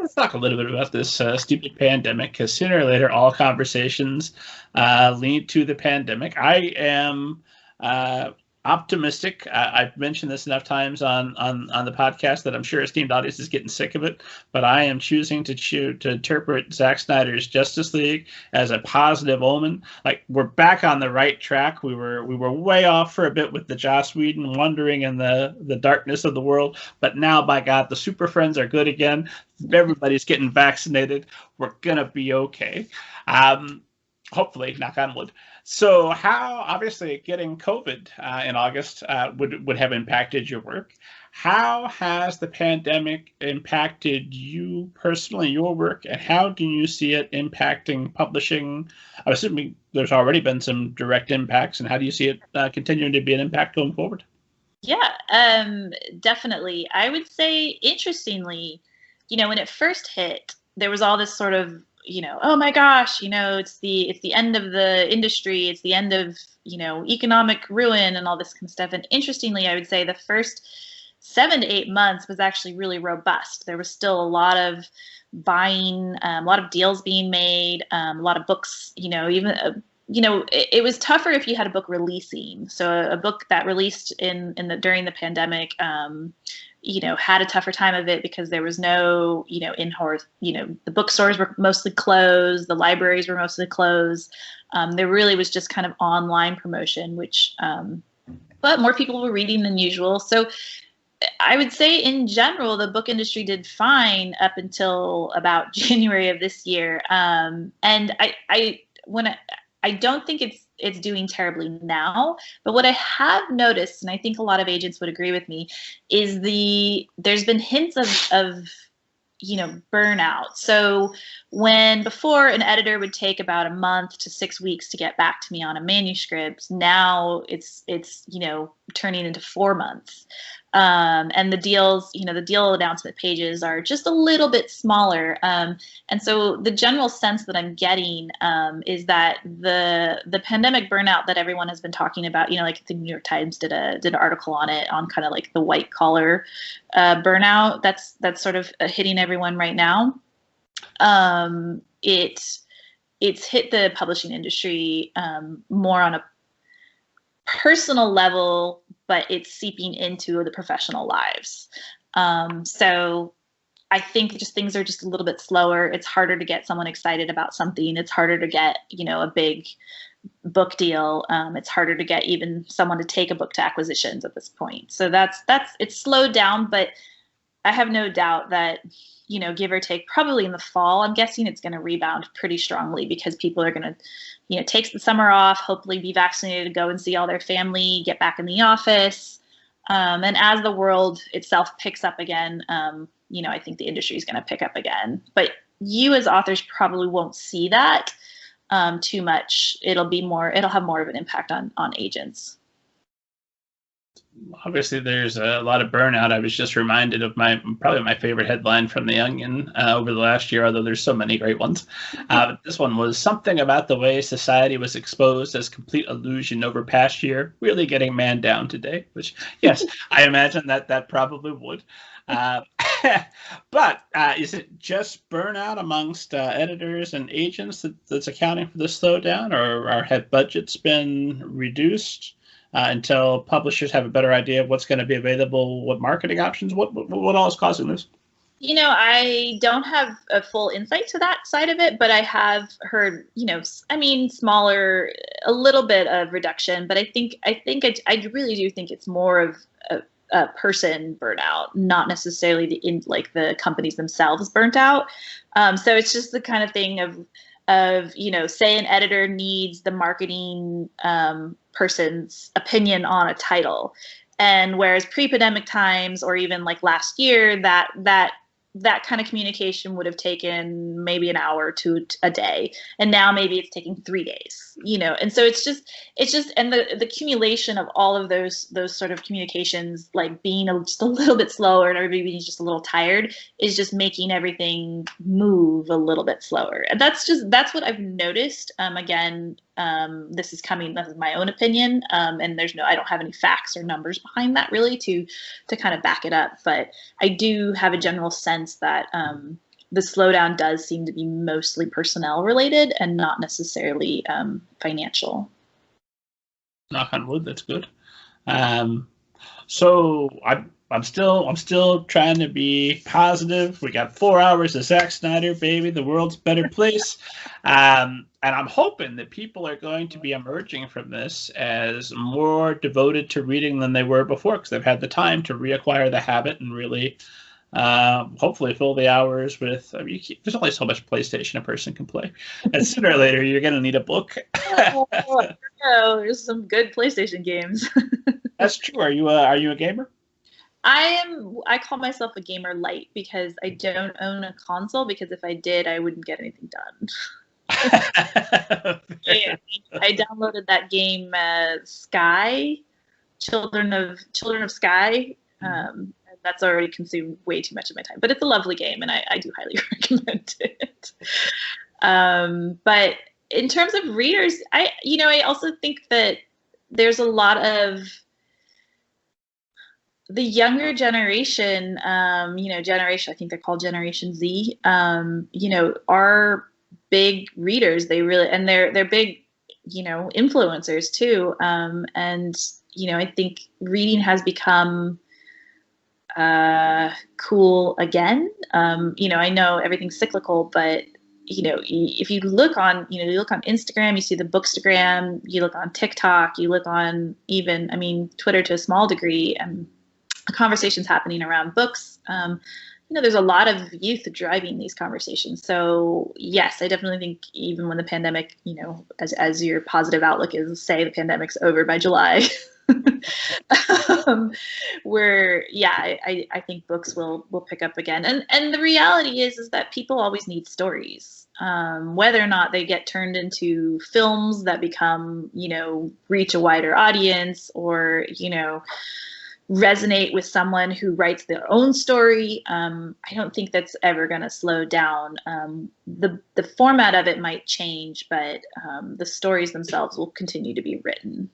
Let's talk a little bit about this stupid pandemic, because sooner or later, all conversations lead to the pandemic. I am optimistic. I've mentioned this enough times on the podcast that I'm sure esteemed audience is getting sick of it. But I am choosing to interpret Zack Snyder's Justice League as a positive omen. Like, we're back on the right track. We were way off for a bit with the Joss Whedon wandering in the darkness of the world, but now, by God, the Super Friends are good again. Everybody's getting vaccinated. We're gonna be okay. Hopefully, knock on wood. So, how obviously getting COVID in August would have impacted your work? How has the pandemic impacted you personally, your work, and how do you see it impacting publishing? I'm assuming there's already been some direct impacts, and how do you see it continuing to be an impact going forward? Yeah, definitely. I would say, interestingly, when it first hit, there was all this sort of, oh my gosh, it's the end of the industry, it's the end of, economic ruin and all this kind of stuff. And interestingly, I would say the first 7 to 8 months was actually really robust. There was still a lot of buying, a lot of deals being made, a lot of books, even it was tougher if you had a book releasing. So a book that released during the pandemic, had a tougher time of it because there was no, in-horse, the bookstores were mostly closed, the libraries were mostly closed. There really was just kind of online promotion, but more people were reading than usual. So I would say in general, the book industry did fine up until about January of this year. And I don't think it's doing terribly now, but what I have noticed, and I think a lot of agents would agree with me, is there's been hints of burnout. So when before an editor would take about a month to 6 weeks to get back to me on a manuscript, now it's turning into 4 months. And the deals, the deal announcement pages are just a little bit smaller. And so the general sense that I'm getting is that the pandemic burnout that everyone has been talking about, like the New York Times did an article on it, on kind of like the white collar burnout that's sort of hitting everyone right now. It's hit the publishing industry more on a personal level, but it's seeping into the professional lives. So I think just things are just a little bit slower. It's harder to get someone excited about something. It's harder to get, a big book deal. It's harder to get even someone to take a book to acquisitions at this point. So it's slowed down, but I have no doubt that, give or take, probably in the fall, I'm guessing it's going to rebound pretty strongly because people are going to, take the summer off, hopefully be vaccinated, go and see all their family, get back in the office. And as the world itself picks up again, I think the industry is going to pick up again. But you as authors probably won't see that too much. It'll have more of an impact on agents. Obviously, there's a lot of burnout. I was just reminded of probably my favorite headline from The Onion over the last year, although there's so many great ones. This one was something about the way society was exposed as complete illusion over past year, really getting man down today, which, yes, I imagine that probably would. But is it just burnout amongst editors and agents that's accounting for the slowdown, or have budgets been reduced until publishers have a better idea of what's going to be available, what marketing options, what all is causing this? I don't have a full insight to that side of it, but I have heard, smaller, a little bit of reduction, but I really do think it's more of a person burnout, not necessarily the companies themselves burnt out. So it's just the kind of thing of say an editor needs the marketing person's opinion on a title, and whereas pre-pandemic times or even like last year, that kind of communication would have taken maybe an hour to a day, and now maybe it's taking 3 days, and so it's just and the accumulation of all of those sort of communications, like being just a little bit slower and everybody being just a little tired, is just making everything move a little bit slower. And that's what I've noticed. Again, this is my own opinion, and I don't have any facts or numbers behind that really to kind of back it up, but I do have a general sense that the slowdown does seem to be mostly personnel related and not necessarily financial. Knock on wood, that's good. So I'm still trying to be positive. We got 4 hours of Zack Snyder, baby. The world's a better place. And I'm hoping that people are going to be emerging from this as more devoted to reading than they were before, because they've had the time to reacquire the habit and really hopefully fill the hours with. I mean, there's only so much PlayStation a person can play, and sooner or later you're going to need a book. Oh, there's some good PlayStation games. That's true. Are you a gamer? I call myself a gamer light because I don't own a console, because if I did, I wouldn't get anything done. Yeah, I downloaded that game Sky, Children of Sky. That's already consumed way too much of my time, but it's a lovely game and I do highly recommend it. But in terms of readers, I also think that there's a lot of the younger generation, I think they're called Generation Z, are big readers. They really, and they're big, influencers too. And, I think reading has become cool again. I know everything's cyclical, but if you look on, Instagram, you see the Bookstagram, you look on TikTok, you look on even, Twitter to a small degree, and conversations happening around books. There's a lot of youth driving these conversations. So yes, I definitely think even when the pandemic, as your positive outlook is, say the pandemic's over by July, I think books will pick up again. And the reality is that people always need stories, whether or not they get turned into films that become, reach a wider audience, or, resonate with someone who writes their own story. I don't think that's ever going to slow down. The format of it might change, but the stories themselves will continue to be written.